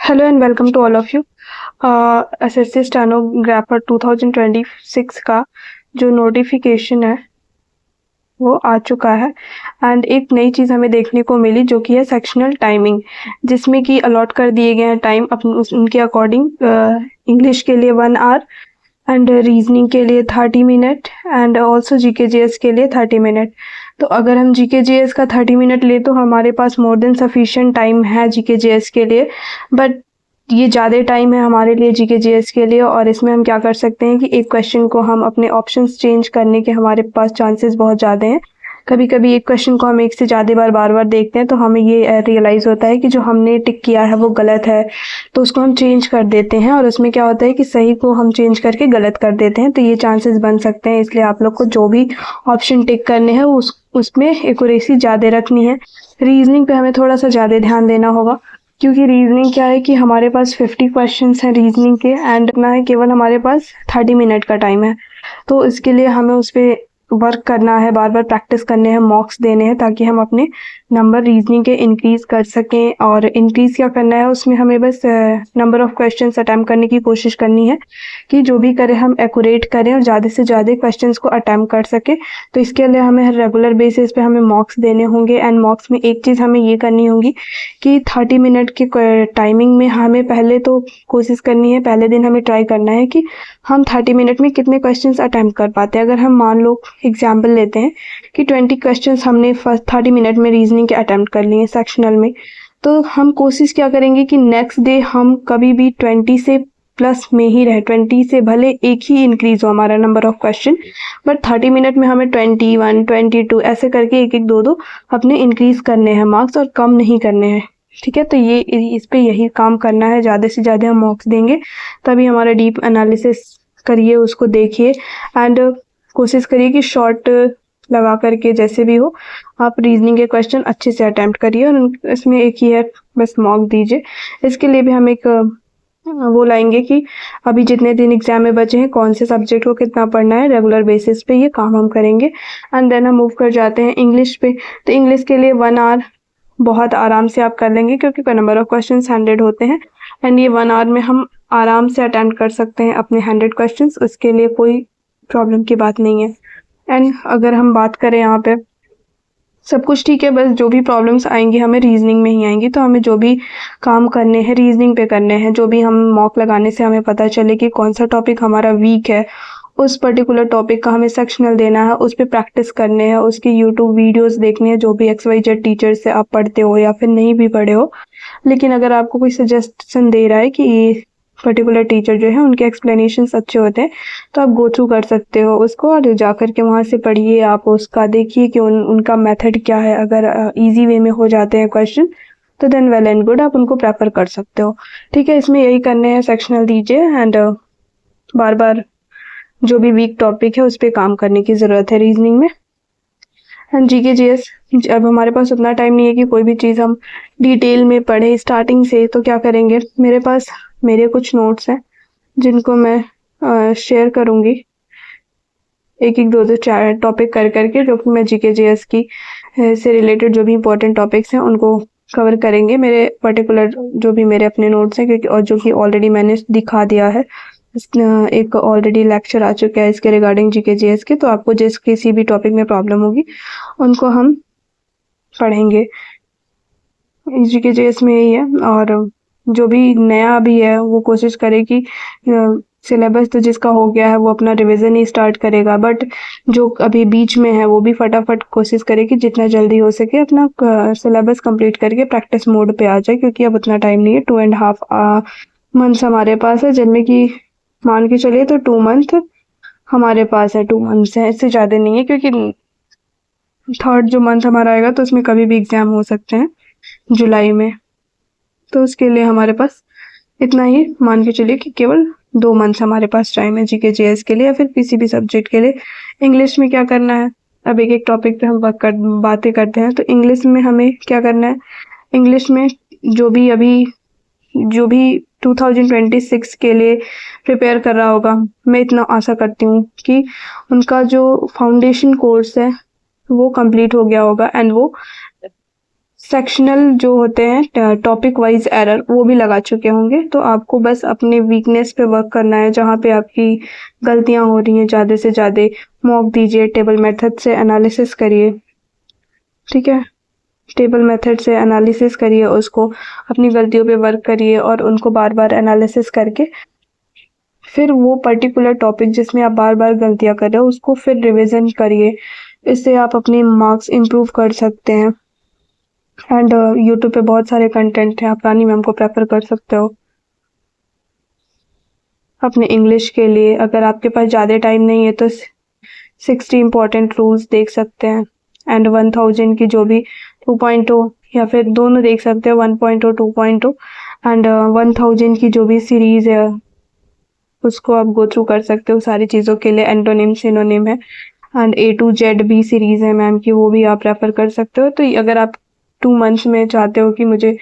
Hello and welcome to all of you. SSC stenographer 2026 का जो notification है वो आ चुका है एंड एक नई चीज़ हमें देखने को मिली जो कि है सेक्शनल टाइमिंग, जिसमें कि अलॉट कर दिए गए हैं टाइम उनके अकॉर्डिंग। इंग्लिश के लिए 1 आवर एंड रीजनिंग के लिए 30 मिनट एंड ऑल्सो जीके के लिए 30 मिनट। तो अगर हम जीके का 30 मिनट ले तो हमारे पास मोर देन सफिशिएंट टाइम है जीके के लिए, बट ये ज़्यादा टाइम है हमारे लिए जीके के लिए। और इसमें हम क्या कर सकते हैं कि एक क्वेश्चन को हम अपने ऑप्शंस चेंज करने के हमारे पास चांसेस बहुत ज़्यादा हैं। कभी कभी एक क्वेश्चन को हम एक से ज़्यादा बार बार देखते हैं तो हमें ये रियलाइज़ होता है कि जो हमने टिक किया है वो गलत है, तो उसको हम चेंज कर देते हैं और उसमें क्या होता है कि सही को हम चेंज करके गलत कर देते हैं। तो ये चांसेस बन सकते हैं, इसलिए आप लोग को जो भी ऑप्शन टिक करने हैं उसमें एक्यूरेसी ज़्यादा रखनी है। रीजनिंग पे हमें थोड़ा सा ज़्यादा ध्यान देना होगा, क्योंकि रीजनिंग क्या है कि हमारे पास 50 क्वेश्चंस हैं रीजनिंग के एंड इतना है केवल हमारे पास 30 मिनट का टाइम है। तो इसके लिए हमें उस पर वर्क करना है, बार बार प्रैक्टिस करने हैं, मॉक्स देने हैं, ताकि हम अपने नंबर रीजनिंग के इंक्रीज कर सकें। और इंक्रीज क्या करना है, उसमें हमें बस नंबर ऑफ क्वेश्चंस अटैम्प्ट करने की कोशिश करनी है कि जो भी करें हम एक्यूरेट करें और ज़्यादा से ज़्यादा क्वेश्चंस को अटैम्प्ट कर सकें। तो इसके लिए हमें रेगुलर बेसिस पे हमें मॉक्स देने होंगे एंड मॉक्स में एक चीज़ हमें ये करनी होगी कि 30 मिनट के टाइमिंग में हमें पहले तो कोशिश करनी है, पहले दिन हमें ट्राई करना है कि हम 30 मिनट में कितने क्वेश्चंस अटैम्प्ट कर पाते हैं। अगर हम मान लो एग्जाम्पल लेते हैं कि 20 क्वेश्चंस हमने फर्स्ट 30 मिनट में रीजनिंग के अटैम्प्ट कर लिए सेक्शनल में, तो हम कोशिश क्या करेंगे कि नेक्स्ट डे हम कभी भी 20 से प्लस में ही रहे। 20 से भले एक ही इंक्रीज हो हमारा number of question, but 30 minute में हमें 21, 22 ऐसे करके एक एक दो अपने इंक्रीज करने हैं मार्क्स, और कम नहीं करने हैं। ठीक है, तो ये इस पे यही काम करना है, ज़्यादा से ज़्यादा हम मार्क्स देंगे तभी हमारा डीप एनालिसिस करिए, उसको देखिए एंड कोशिश करिए कि शॉर्ट लगा करके जैसे भी हो आप रीजनिंग के क्वेश्चन अच्छे से अटेम्प्ट करिए। और इसमें एक ही है, बस मॉक दीजिए। इसके लिए भी हम एक वो लाएंगे कि अभी जितने दिन एग्जाम में बचे हैं कौन से सब्जेक्ट को कितना पढ़ना है, रेगुलर बेसिस पे ये काम हम करेंगे। एंड देन हम मूव कर जाते हैं इंग्लिश पे। तो इंग्लिश के लिए 1 आवर बहुत आराम से आप कर लेंगे, क्योंकि नंबर ऑफ क्वेश्चन 100 होते हैं एंड ये 1 आवर में हम आराम से अटेम्प्ट कर सकते हैं अपने 100 क्वेश्चन। उसके लिए कोई प्रॉब्लम की बात नहीं है। एंड अगर हम बात करें यहाँ पे सब कुछ ठीक है, बस जो भी प्रॉब्लम्स आएंगी हमें रीजनिंग में ही आएंगी। तो हमें जो भी काम करने हैं रीजनिंग पे करने हैं, जो भी हम मॉक लगाने से हमें पता चले कि कौन सा टॉपिक हमारा वीक है, उस पर्टिकुलर टॉपिक का हमें सेक्शनल देना है, उस पर प्रैक्टिस करने हैं, उसकी यूट्यूब वीडियोस देखनी है, जो भी XYZ टीचर से आप पढ़ते हो या फिर नहीं भी पढ़े हो। लेकिन अगर आपको कोई सजेशन दे रहा है कि ये पर्टिकुलर टीचर जो है उनके एक्सप्लेनेशंस अच्छे होते हैं, तो आप गो थ्रू कर सकते हो उसको और जा कर के वहाँ से पढ़िए, आप उसका देखिए कि उनका मेथड क्या है। अगर इजी वे में हो जाते हैं क्वेश्चन तो देन वेल एंड गुड, आप उनको प्रेफर कर सकते हो। ठीक है, इसमें यही करने हैं, सेक्शनल दीजिए एंड बार बार जो भी वीक टॉपिक है उस पर काम करने की ज़रूरत है रीजनिंग में। एंड GK अब हमारे पास उतना टाइम नहीं है कि कोई भी चीज़ हम डिटेल में पढ़े स्टार्टिंग से। तो क्या करेंगे, मेरे पास मेरे कुछ नोट्स हैं जिनको मैं शेयर करूँगी, एक एक दो दो चार टॉपिक कर करके, जो कि मैं GK की से रिलेटेड जो भी इंपॉर्टेंट टॉपिक्स हैं उनको कवर करेंगे। मेरे पर्टिकुलर जो भी मेरे अपने नोट्स हैं, क्योंकि और जो कि ऑलरेडी मैंने दिखा दिया है, एक ऑलरेडी लेक्चर आ चुका है इसके रिगार्डिंग GK के। तो आपको जिस किसी भी टॉपिक में प्रॉब्लम होगी उनको हम पढ़ेंगे। GK में यही है, और जो भी नया भी है वो कोशिश करे कि सिलेबस तो जिसका हो गया है वो अपना रिवीजन ही स्टार्ट करेगा, बट जो अभी बीच में है वो भी फटाफट कोशिश करे कि जितना जल्दी हो सके अपना सिलेबस कंप्लीट करके प्रैक्टिस मोड पे आ जाए, क्योंकि अब उतना टाइम नहीं है। 2.5 मंथ्स हमारे पास है, जिनमें कि मान के चलिए तो 2 मंथ हमारे पास है, 2 मंथ्स है, इससे ज़्यादा नहीं है, क्योंकि थर्ड जो मंथ हमारा आएगा तो उसमें कभी भी एग्ज़ाम हो सकते हैं जुलाई में। तो उसके लिए हमारे पास इतना ही मान के चलिए कि केवल 2 मंथ्स हमारे पास टाइम है GK के लिए या फिर किसी भी सब्जेक्ट के लिए। इंग्लिश में क्या करना है, अब एक एक टॉपिक पे हम बातें करते हैं। तो इंग्लिश में हमें क्या करना है, इंग्लिश में जो भी 2026 के लिए प्रिपेयर कर रहा होगा, मैं इतना आशा करती हूँ कि उनका जो फाउंडेशन कोर्स है वो कंप्लीट हो गया होगा एंड वो सेक्शनल जो होते हैं टॉपिक वाइज एरर वो भी लगा चुके होंगे। तो आपको बस अपने वीकनेस पे वर्क करना है, जहाँ पे आपकी गलतियां हो रही हैं ज़्यादा से ज़्यादा मॉक दीजिए, टेबल मेथड से एनालिसिस करिए। ठीक है, टेबल मेथड से एनालिसिस करिए, उसको अपनी गलतियों पे वर्क करिए और उनको बार बार एनालिसिस करके फिर वो पर्टिकुलर टॉपिक जिसमें आप बार बार गलतियां कर रहे हो उसको फिर रिवीजन करिए। इससे आप अपने मार्क्स इम्प्रूव कर सकते हैं। एंड यूट्यूब पे बहुत सारे कंटेंट हैं, आप रानी मैम को प्रेफर कर सकते हो अपने इंग्लिश के लिए। अगर आपके पास ज़्यादा टाइम नहीं है तो 60 इम्पॉर्टेंट रूल्स देख सकते हैं, एंड 1000 की जो भी 2.0 या फिर दोनों देख सकते हैं, 1.0 2.0 एंड 1000 की जो भी सीरीज़ है उसको आप गो थ्रू कर सकते हो सारी चीज़ों के लिए। एंटोनिम सिनोनिम है एंड A to Z भी सीरीज़ है मैम की, वो भी आप रेफ़र कर सकते हो। तो अगर आप 2 मंथ्स में चाहते हो कि मुझे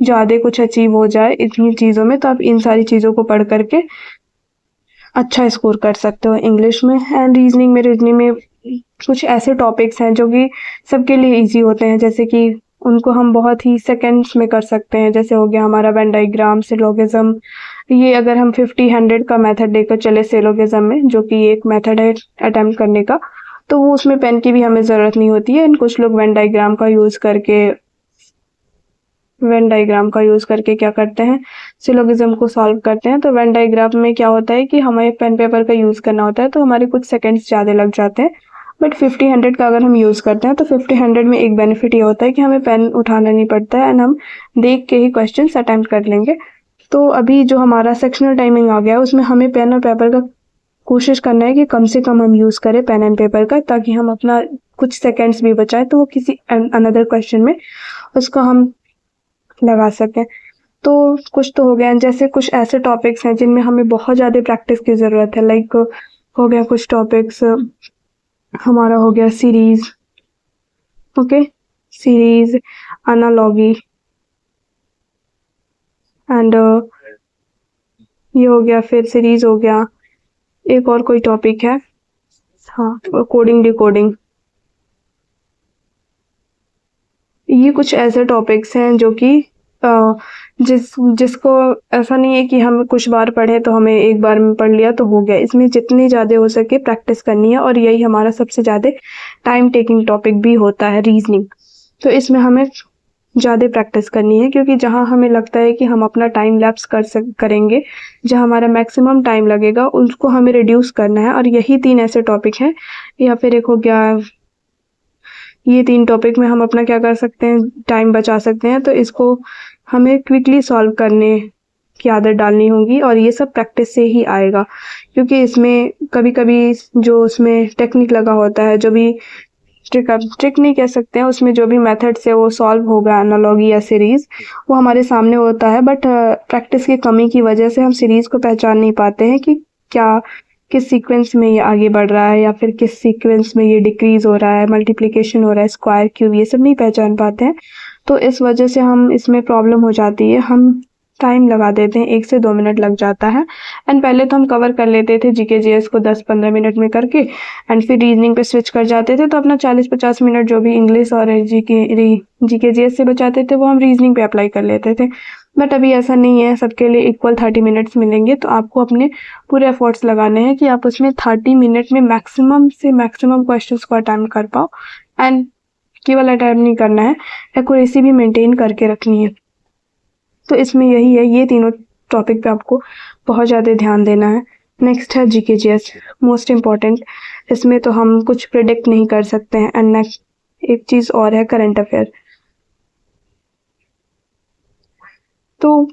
ज़्यादा कुछ अचीव हो जाए इतनी चीज़ों में, तो आप इन सारी चीज़ों को पढ़ करके अच्छा स्कोर कर सकते हो इंग्लिश में। एंड रीजनिंग में कुछ ऐसे टॉपिक्स हैं जो कि सबके लिए इजी होते हैं, जैसे कि उनको हम बहुत ही सेकेंड्स में कर सकते हैं। जैसे हो गया हमारा वेन डायग्राम, सिलोगिज्म। ये अगर हम 50-100 का मेथड लेकर चले सिलोगिज्म में, जो कि एक मेथड है अटेम्प्ट करने का, तो वो उसमें पेन की भी हमें ज़रूरत नहीं होती है। कुछ लोग वेन डायग्राम का यूज़ करके क्या करते हैं, सिलोगिज्म को सॉल्व करते हैं। तो वेन डायग्राम में क्या होता है कि हमें पेन पेपर का यूज़ करना होता है, तो हमारे कुछ सेकेंड्स ज़्यादा लग जाते हैं। बट 50-100 का अगर हम यूज़ करते हैं तो 50-100 में एक बेनिफिट ये होता है कि हमें पेन उठाना नहीं पड़ता है एंड हम देख के ही क्वेश्चन अटैम्प्ट कर लेंगे। तो अभी जो हमारा सेक्शनल टाइमिंग आ गया है उसमें हमें पेन और पेपर का कोशिश करना है कि कम से कम हम यूज़ करें पेन एंड पेपर का, ताकि हम अपना कुछ सेकेंड्स भी बचाएं तो वो किसी अनदर क्वेश्चन में उसको हम लगा सकें। तो कुछ तो हो गया, जैसे कुछ ऐसे टॉपिक्स हैं जिनमें हमें बहुत ज़्यादा प्रैक्टिस की ज़रूरत है। लाइक हो गया कुछ टॉपिक्स, हमारा हो गया series, okay, series, analogy and ये हो गया, फिर सीरीज़ हो गया, एक और कोई टॉपिक है, हाँ, कोडिंग डिकोडिंग। ये कुछ ऐसे टॉपिक्स हैं जो कि जिसको ऐसा नहीं है कि हम कुछ बार पढ़े तो हमें एक बार में पढ़ लिया तो हो गया। इसमें जितनी ज़्यादा हो सके प्रैक्टिस करनी है, और यही हमारा सबसे ज़्यादा टाइम टेकिंग टॉपिक भी होता है, रीजनिंग। तो इसमें हमें ज़्यादा प्रैक्टिस करनी है, क्योंकि जहाँ हमें लगता है कि हम अपना टाइम लैप्स करेंगे, जहाँ हमारा मैक्सिमम टाइम लगेगा उसको हमें रिड्यूस करना है। और यही 3 ऐसे टॉपिक हैं, या फिर एक हो गया, ये 3 टॉपिक में हम अपना क्या कर सकते हैं, टाइम बचा सकते हैं। तो इसको हमें क्विकली सॉल्व करने की आदत डालनी होगी, और ये सब प्रैक्टिस से ही आएगा। क्योंकि इसमें कभी-कभी जो उसमें टेक्निक लगा होता है, जो भी ट्रिक नहीं कह सकते हैं, उसमें जो भी मेथड से वो सॉल्व होगा एनालॉगी या सीरीज़, वो हमारे सामने होता है। बट प्रैक्टिस की कमी की वजह से हम सीरीज़ को पहचान नहीं पाते हैं कि किस सीक्वेंस में ये आगे बढ़ रहा है, या फिर किस सीक्वेंस में ये डिक्रीज़ हो रहा है, मल्टीप्लिकेशन हो रहा है, स्क्वायर, क्यूब, ये सब नहीं पहचान पाते हैं। तो इस वजह से हम इसमें प्रॉब्लम हो जाती है, हम टाइम लगा देते हैं, 1 से 2 मिनट लग जाता है। एंड पहले तो हम कवर कर लेते थे जीके जीएस को 10-15 मिनट में करके, एंड फिर रीजनिंग पे स्विच कर जाते थे। तो अपना 40-50 मिनट जो भी इंग्लिश और जीके जीएस से बचाते थे वो हम रीजनिंग पे अप्लाई कर लेते थे। बट अभी ऐसा नहीं है, सबके लिए इक्वल 30 मिनट्स मिलेंगे। तो आपको अपने पूरे एफर्ट्स लगाने हैं कि आप उसमें 30 मिनट में मैक्सिमम से मैक्सिमम क्वेश्चंस को अटेम्प्ट कर पाओ। एंड केवल अटेम्प्ट नहीं करना है, एक्यूरेसी भी मेंटेन करके रखनी है। तो इसमें यही है, ये तीनों टॉपिक पे आपको बहुत ज़्यादा ध्यान देना है। नेक्स्ट है जीके जीएस, मोस्ट इम्पॉर्टेंट। इसमें तो हम कुछ प्रिडिक्ट नहीं कर सकते हैं। एंड नेक्स्ट एक चीज़ और है, करंट अफेयर। तो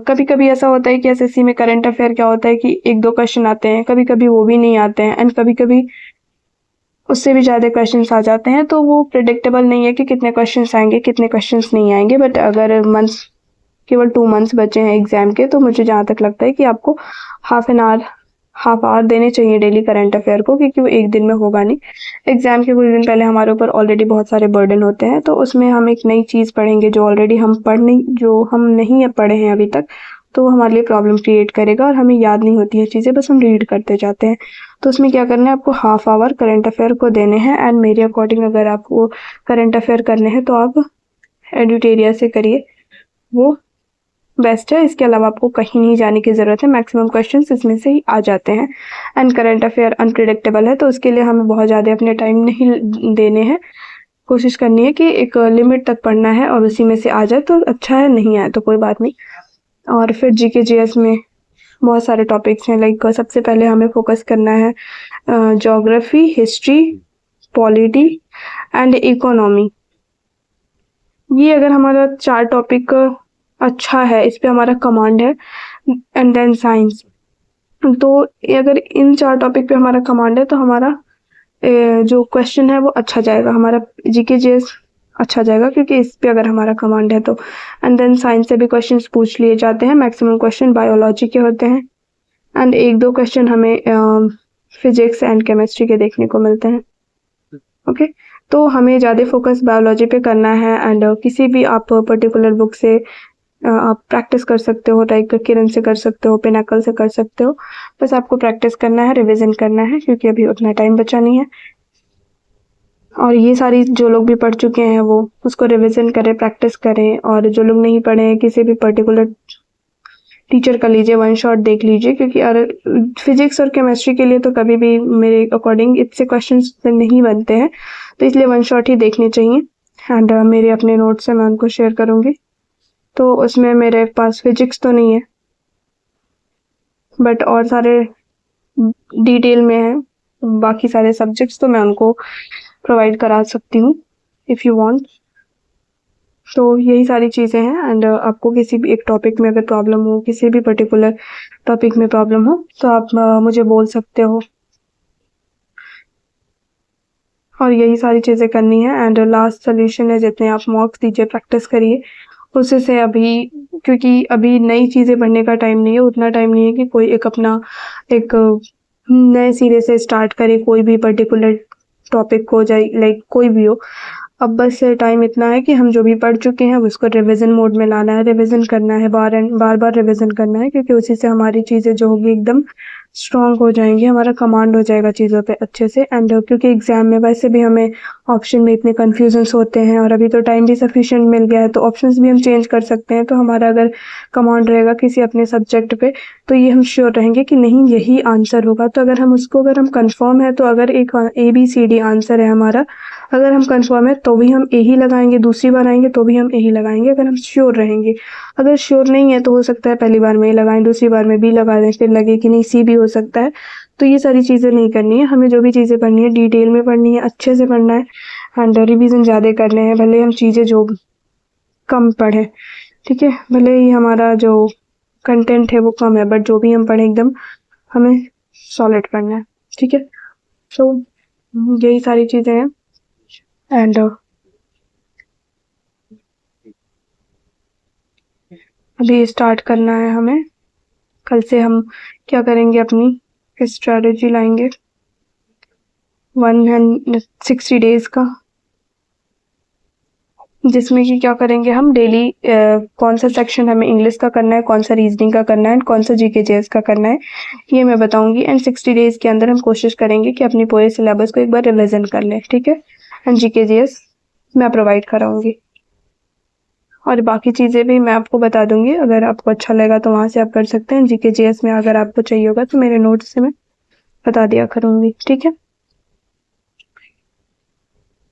कभी कभी ऐसा होता है कि एसएससी में करंट अफेयर क्या होता है कि 1-2 क्वेश्चन आते हैं, कभी कभी वो भी नहीं आते हैं, एंड कभी कभी उससे भी ज़्यादा क्वेश्चंस आ जाते हैं। तो वो प्रिडिक्टेबल नहीं है कि कितने क्वेश्चंस आएंगे, कितने क्वेश्चंस नहीं आएंगे। बट अगर केवल 2 मंथ्स बचे हैं एग्ज़ाम के, तो मुझे जहाँ तक लगता है कि आपको हाफ आवर देने चाहिए डेली करंट अफेयर को, क्योंकि वो एक दिन में होगा नहीं। एग्ज़ाम के कुछ दिन पहले हमारे ऊपर ऑलरेडी बहुत सारे बर्डन होते हैं, तो उसमें हम एक नई चीज़ पढ़ेंगे जो ऑलरेडी जो हम नहीं पढ़े हैं अभी तक, तो वो हमारे लिए प्रॉब्लम क्रिएट करेगा और हमें याद नहीं होती है चीज़ें, बस हम रीड करते जाते हैं। तो उसमें क्या करना है, आपको हाफ आवर करंट अफेयर को देने हैं। एंड मेरे अकॉर्डिंग अगर आपको करंट अफेयर करने हैं तो आप एडिटेरिया से करिए, वो बेस्ट है। इसके अलावा आपको कहीं नहीं जाने की ज़रूरत है, मैक्सिमम क्वेश्चंस इसमें से ही आ जाते हैं। एंड करंट अफेयर अनप्रिडिक्टेबल है, तो उसके लिए हमें बहुत ज़्यादा अपने टाइम नहीं देने हैं। कोशिश करनी है कि एक लिमिट तक पढ़ना है और उसी में से आ जाए तो अच्छा है, नहीं आए तो कोई बात नहीं। और फिर जीके जीएस में बहुत सारे टॉपिक्स हैं, लाइक सबसे पहले हमें फोकस करना है geography, history, polity and economy. ये अगर हमारा 4 टॉपिक अच्छा है, इस पे हमारा कमांड है। एंड देन साइंस, तो अगर इन 4 टॉपिक पे हमारा कमांड है तो हमारा जो क्वेश्चन है वो अच्छा जाएगा, हमारा जीके जीएस अच्छा जाएगा, क्योंकि इस पे अगर हमारा कमांड है तो। एंड देन साइंस से भी क्वेश्चंस पूछ लिए जाते हैं, मैक्सिमम क्वेश्चन बायोलॉजी के होते हैं। एंड 1-2 क्वेश्चन हमें फिजिक्स एंड केमिस्ट्री के देखने को मिलते हैं। ओके, तो हमें ज़्यादा फोकस बायोलॉजी पे करना है। एंड किसी भी आप पर्टिकुलर बुक से आप प्रैक्टिस कर सकते हो, लाइक किरण से कर सकते हो, पिनाकल से कर सकते हो। बस आपको प्रैक्टिस करना है, रिवीजन करना है, क्योंकि अभी उतना टाइम बचा नहीं है। और ये सारी जो लोग भी पढ़ चुके हैं वो उसको रिवीजन करें, प्रैक्टिस करें। और जो लोग नहीं पढ़े हैं, किसी भी पर्टिकुलर टीचर का लीजिए, वन शॉट देख लीजिए, क्योंकि फिजिक्स और केमिस्ट्री के लिए तो कभी भी मेरे अकॉर्डिंग इससे क्वेश्चंस नहीं बनते हैं, तो इसलिए वन शॉट ही देखने चाहिए। एंड मेरे अपने नोट्स हैं, मैं उनको शेयर करूँगी। तो उसमें मेरे पास फिजिक्स तो नहीं है, बट और सारे डिटेल में है, बाकी सारे सब्जेक्ट्स तो मैं उनको प्रोवाइड करा सकती हूँ इफ़ यू वांट। तो यही सारी चीज़ें हैं। एंड आपको किसी भी एक टॉपिक में अगर प्रॉब्लम हो, किसी भी पर्टिकुलर टॉपिक में प्रॉब्लम हो, तो आप मुझे बोल सकते हो। और यही सारी चीज़ें करनी है। एंड लास्ट सोल्यूशन है, जितने आप मॉक्स दीजिए, प्रैक्टिस करिए उससे से अभी, क्योंकि अभी नई चीज़ें पढ़ने का टाइम नहीं है, उतना टाइम नहीं है कि कोई एक अपना एक नए सिरे से स्टार्ट करे कोई भी पर्टिकुलर टॉपिक को, जाए लाइक कोई भी हो। अब बस टाइम इतना है कि हम जो भी पढ़ चुके हैं उसको रिवीजन मोड में लाना है, रिवीजन करना है, बार बार रिवीजन करना है, क्योंकि उसी से हमारी चीज़ें जो होगी एकदम स्ट्रॉन्ग हो जाएंगी, हमारा कमांड हो जाएगा चीज़ों पे अच्छे से। एंड क्योंकि एग्जाम में वैसे भी हमें ऑप्शन में इतने कन्फ्यूजन्स होते हैं, और अभी तो टाइम भी सफिशिएंट मिल गया है, तो ऑप्शंस भी हम चेंज कर सकते हैं। तो हमारा अगर कमांड रहेगा किसी अपने सब्जेक्ट पे, तो ये हम श्योर रहेंगे कि नहीं यही आंसर होगा। तो अगर हम कंफर्म है, तो अगर एक ABCD आंसर है हमारा, अगर हम कंफर्म है तो भी हम ए ही लगाएंगे, दूसरी बार आएंगे तो भी हम ए ही लगाएंगे, अगर हम श्योर रहेंगे। अगर श्योर नहीं है तो हो सकता है पहली बार में ए लगाएं, दूसरी बार में बी लगा दें, फिर लगे कि नहीं सी भी हो सकता है। तो ये सारी चीज़ें नहीं करनी है, हमें जो भी चीज़ें पढ़नी है डिटेल में पढ़नी है, अच्छे से पढ़ना है। एंड रिवीजन ज़्यादा करने हैं, भले हम चीज़ें जो कम पढ़ें, ठीक है, भले ही हमारा जो कंटेंट है वो कम है, बट जो भी हम पढ़ें एकदम हमें सॉलिड पढ़ना है, ठीक है। सो यही सारी चीज़ें हैं। एंड अभी स्टार्ट करना है हमें। कल से हम क्या करेंगे, अपनी स्ट्रेटजी लाएंगे 160 डेज का, जिसमें कि क्या करेंगे हम डेली, कौन सा सेक्शन हमें इंग्लिश का करना है, कौन सा रीजनिंग का करना है, कौन सा जीके जीएस का करना है, ये मैं बताऊंगी। एंड 60 डेज के अंदर हम कोशिश करेंगे कि अपनी पूरे सिलेबस को एक बार रिविजन कर लें, ठीक है। एंड जीके जीएस मैं प्रोवाइड कराऊंगी, और बाकी चीज़ें भी मैं आपको बता दूंगी। अगर आपको अच्छा लगा तो वहाँ से आप कर सकते हैं। जीके जीएस में अगर आपको चाहिए होगा तो मेरे नोट्स से मैं बता दिया करूँगी, ठीक है।